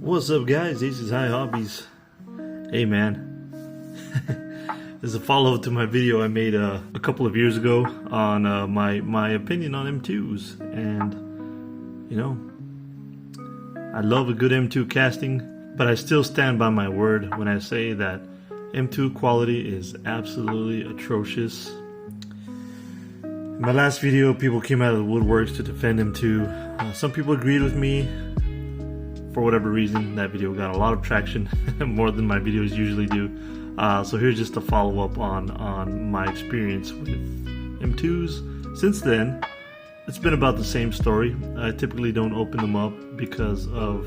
What's up, guys? This is High Hobbies. Hey, man. This is a follow-up to my video I made a couple of years ago on my opinion on M2s, and you know, I love a good M2 casting, but I still stand by my word when I say that M2 quality is absolutely atrocious. In my last video, people came out of the woodworks to defend M2. Some people agreed with me. For whatever reason, that video got a lot of traction, more than my videos usually do. So here's just a follow-up on my experience with M2s. Since then, it's been about the same story. I typically don't open them up because of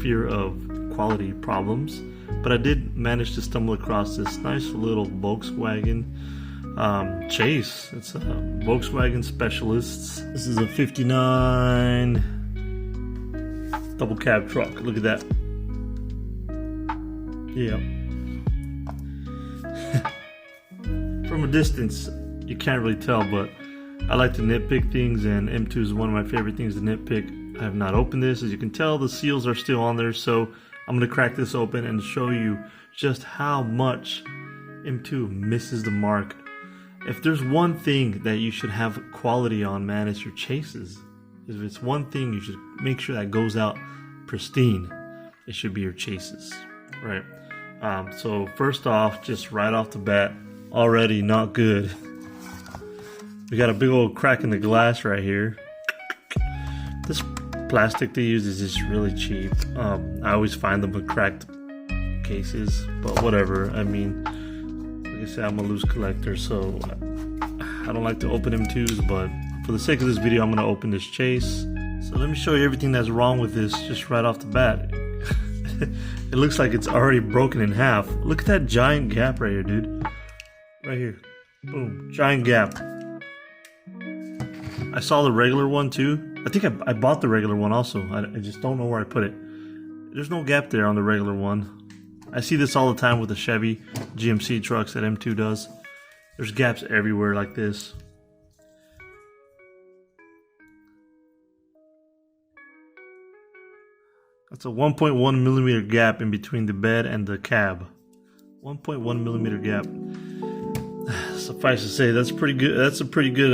fear of quality problems, but I did manage to stumble across this nice little Volkswagen Chase. It's a Volkswagen Specialists. This is a 59 double cab truck. Look at that. Yeah. From a distance, you can't really tell, but I like to nitpick things, and M2 is one of my favorite things to nitpick. I have not opened this. As you can tell, the seals are still on there, so I'm going to crack this open and show you just how much M2 misses the mark. If there's one thing that you should have quality on, man, it's your chases. If it's one thing you should make sure that goes out pristine, it should be your chases, right? So first off, just right off the bat, already not good. We got a big old crack in the glass right here. This plastic they use is just really cheap. I always find them with cracked cases, but whatever. I mean, like I said, I'm a loose collector, so I don't like to open M2s, but for the sake of this video, I'm going to open this Chase. So let me show you everything that's wrong with this just right off the bat. It looks like it's already broken in half. Look at that giant gap right here, dude. Right here. Boom. Giant gap. I saw the regular one too. I think I bought the regular one also. I just don't know where I put it. There's no gap there on the regular one. I see this all the time with the Chevy GMC trucks that M2 does. There's gaps everywhere like this. That's a 1.1 millimeter gap in between the bed and the cab. 1.1 millimeter gap. Suffice to say, that's pretty good. That's a pretty good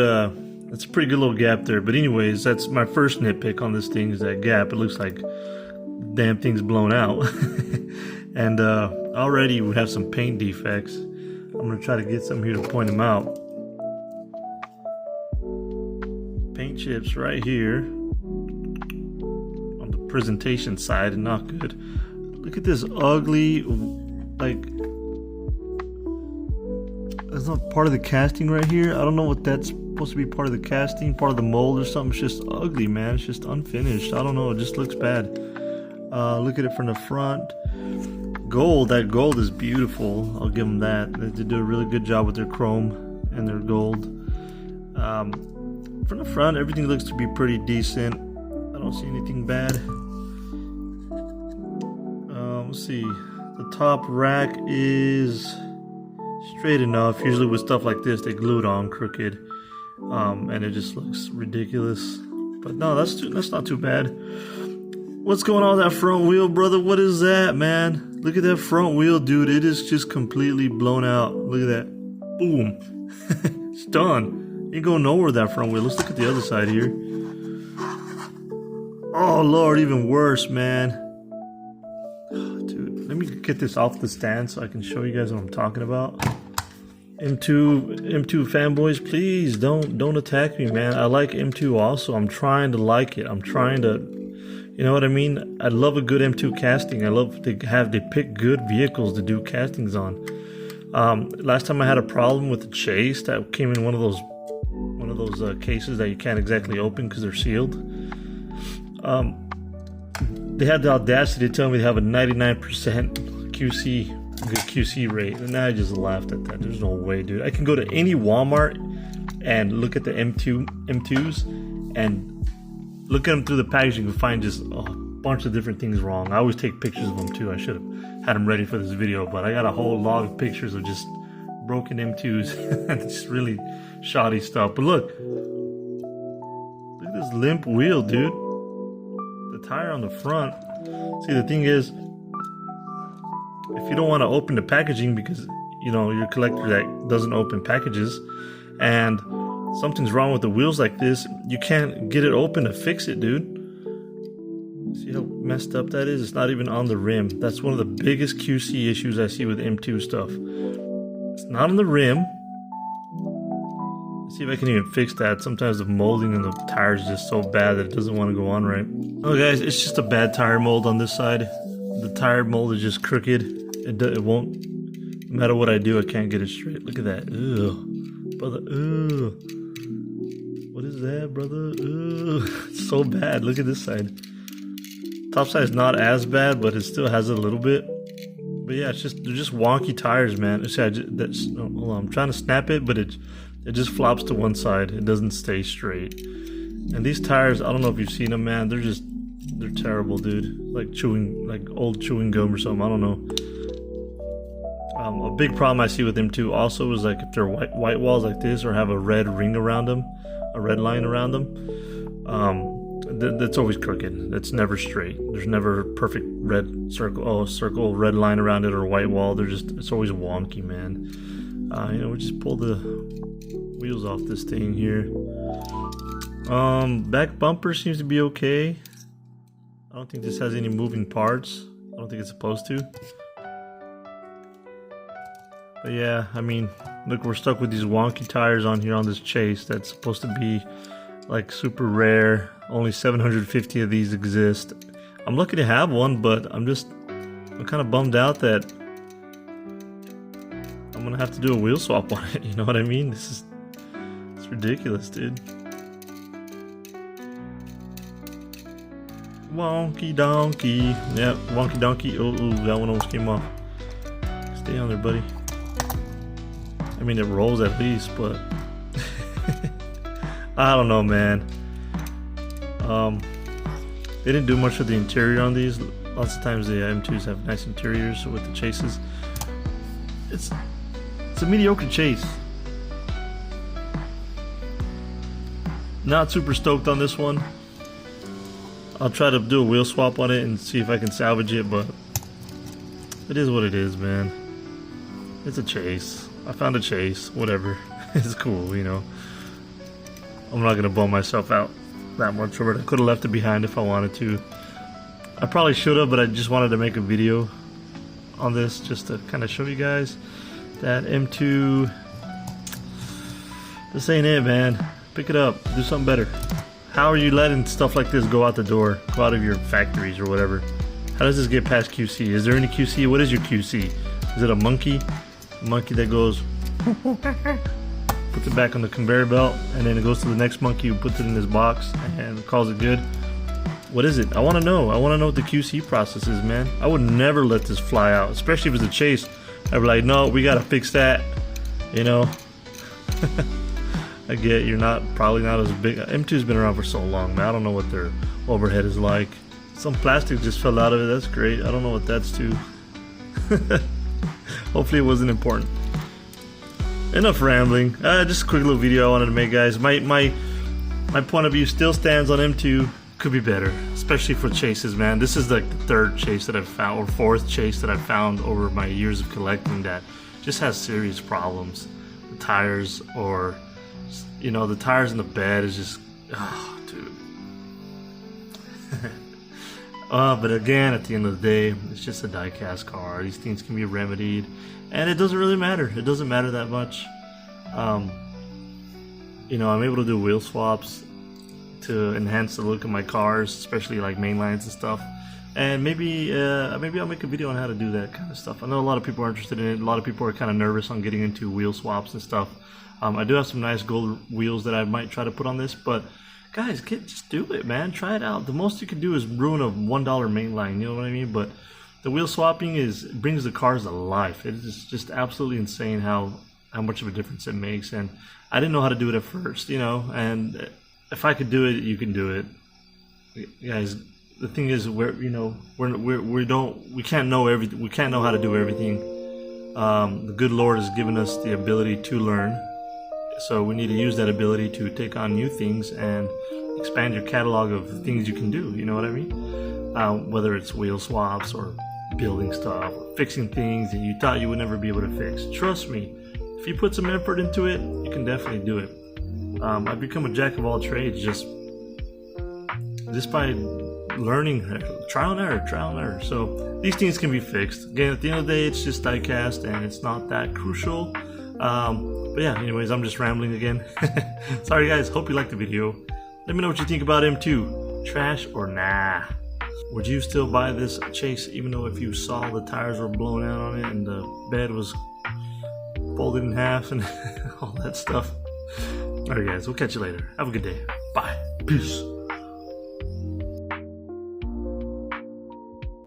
little gap there. But anyways, that's my first nitpick on this thing, is that gap. It looks like the damn thing's blown out. And already we have some paint defects. I'm gonna try to get some here to point them out. Paint chips right here. Presentation side, and not good. Look at this ugly, like, that's not part of the casting right here. I don't know what that's supposed to be, part of the casting, part of the mold or something. It's just ugly, man. It's just unfinished. I don't know, it just looks bad. Look at it from the front. Gold, that gold is beautiful. I'll give them that. They do a really good job with their chrome and their gold. From the front, everything looks to be pretty decent. I don't see anything bad. Let's see. The top rack is straight enough. Usually with stuff like this, they glue it on crooked, and it just looks ridiculous. But no, that's not too bad. What's going on with that front wheel, brother? What is that, man? Look at that front wheel, dude. It is just completely blown out. Look at that. Boom. It's done. Ain't going nowhere with that front wheel. Let's look at the other side here. Oh Lord, even worse, man. Dude, let me get this off the stand so I can show you guys what I'm talking about. M2 fanboys, please don't attack me, man. I like M2 also. I'm trying to like it. I'm trying to, you know what I mean? I love a good M2 casting. I love they pick good vehicles to do castings on. Last time I had a problem with the Chase that came in one of those cases that you can't exactly open because they're sealed. They had the audacity to tell me they have a 99% good QC rate, and I just laughed at that. There's no way, dude. I can go to any Walmart and look at the M2s and look at them through the packaging and find just a bunch of different things wrong. I always take pictures of them too. I should have had them ready for this video, but I got a whole log of pictures of just broken M2s and just really shoddy stuff. But look at this limp wheel, dude. The tire on the front See, the thing is, if you don't want to open the packaging because, you know, you're a collector that doesn't open packages and something's wrong with the wheels like this, you can't get it open to fix it, dude. See how messed up that is? It's not even on the rim. That's one of the biggest QC issues I see with M2 stuff. It's not on the rim. Let's see if I can even fix that. Sometimes the molding in the tire is just so bad that it doesn't want to go on right. Oh guys, it's just a bad tire mold on this side. The tire mold is just crooked. It won't, no matter what I do, I can't get it straight. Look at that. Ugh. Brother, ugh. What is that, brother? Ugh. It's so bad. Look at this side. Top side is not as bad, but it still has a little bit. But yeah, it's just, they're just wonky tires, man. See, hold on, I'm trying to snap it, but it just flops to one side. It doesn't stay straight. And these tires, I don't know if you've seen them, man. They're terrible, dude. Like old chewing gum or something. I don't know. A big problem I see with them too also is like if they're white walls like this or have a red ring around them, a red line around them, that's always crooked. It's never straight. There's never a perfect red circle, red line around it or a white wall. It's always wonky, man. You know, we just pull the wheels off this thing here. Back bumper seems to be okay. I don't think this has any moving parts. I don't think it's supposed to. But yeah, I mean, look, we're stuck with these wonky tires on here on this Chase that's supposed to be like super rare. Only 750 of these exist. I'm lucky to have one, but I'm kind of bummed out that I'm gonna have to do a wheel swap on it. You know what I mean? It's ridiculous, dude. Wonky donkey. Yeah, wonky donkey. Oh, that one almost came off. Stay on there, buddy. I mean, it rolls at least, but I don't know, man. They didn't do much with the interior on these. Lots of times the M2s have nice interiors with the Chases. It's a mediocre Chase. Not super stoked on this one. I'll try to do a wheel swap on it and see if I can salvage it, but it is what it is, man. It's a Chase. I found a Chase, whatever. It's cool, you know. I'm not gonna bum myself out that much over it. I could have left it behind if I wanted to. I probably should have, but I just wanted to make a video on this just to kind of show you guys that M2. This ain't it, man. Pick it up. Do something better. How are you letting stuff like this go out the door, go out of your factories or whatever? How does this get past QC? Is there any QC? What is your QC? Is it a monkey? A monkey that goes puts it back on the conveyor belt and then it goes to the next monkey who puts it in his box and calls it good? What is it? I want to know. I want to know what the QC process is, man. I would never let this fly out, especially if it's a Chase. I'd be like, no, we gotta fix that, you know. I get you're probably not as big. M2's been around for so long, man. I don't know what their overhead is like. Some plastic just fell out of it. That's great. I don't know what that's to. Hopefully it wasn't important. Enough rambling. Just a quick little video I wanted to make, guys. My point of view still stands on M2. Could be better, especially for Chases, man. This is like the third Chase that I've found, or fourth Chase that I've found over my years of collecting that just has serious problems. The tires, or you know, the tires in the bed is just, oh, dude. But again, at the end of the day, it's just a diecast car. These things can be remedied, and it doesn't really matter. It doesn't matter that much. You know, I'm able to do wheel swaps to enhance the look of my cars, especially like mainlines and stuff. And maybe I'll make a video on how to do that kind of stuff. I know a lot of people are interested in it. A lot of people are kind of nervous on getting into wheel swaps and stuff. I do have some nice gold wheels that I might try to put on this, but guys, just do it, man. Try it out. The most you can do is ruin a $1 mainline, you know what I mean? But the wheel swapping brings the cars to life. It is just absolutely insane how much of a difference it makes. And I didn't know how to do it at first, you know. And if I could do it, you can do it, guys. The thing is, we can't know everything. We can't know how to do everything. The good Lord has given us the ability to learn. So we need to use that ability to take on new things and expand your catalog of things you can do. You know what I mean? whether it's wheel swaps or building stuff or fixing things that you thought you would never be able to fix. Trust me, if you put some effort into it, you can definitely do it. I've become a jack of all trades just by learning, trial and error. So these things can be fixed. Again, at the end of the day, it's just diecast and it's not that crucial. But yeah, anyways, I'm just rambling again. Sorry guys, hope you liked the video. Let me know what you think about M2. Trash or nah? Would you still buy this Chase even though if you saw the tires were blown out on it and the bed was folded in half and all that stuff? Alright guys, we'll catch you later. Have a good day. Bye. Peace.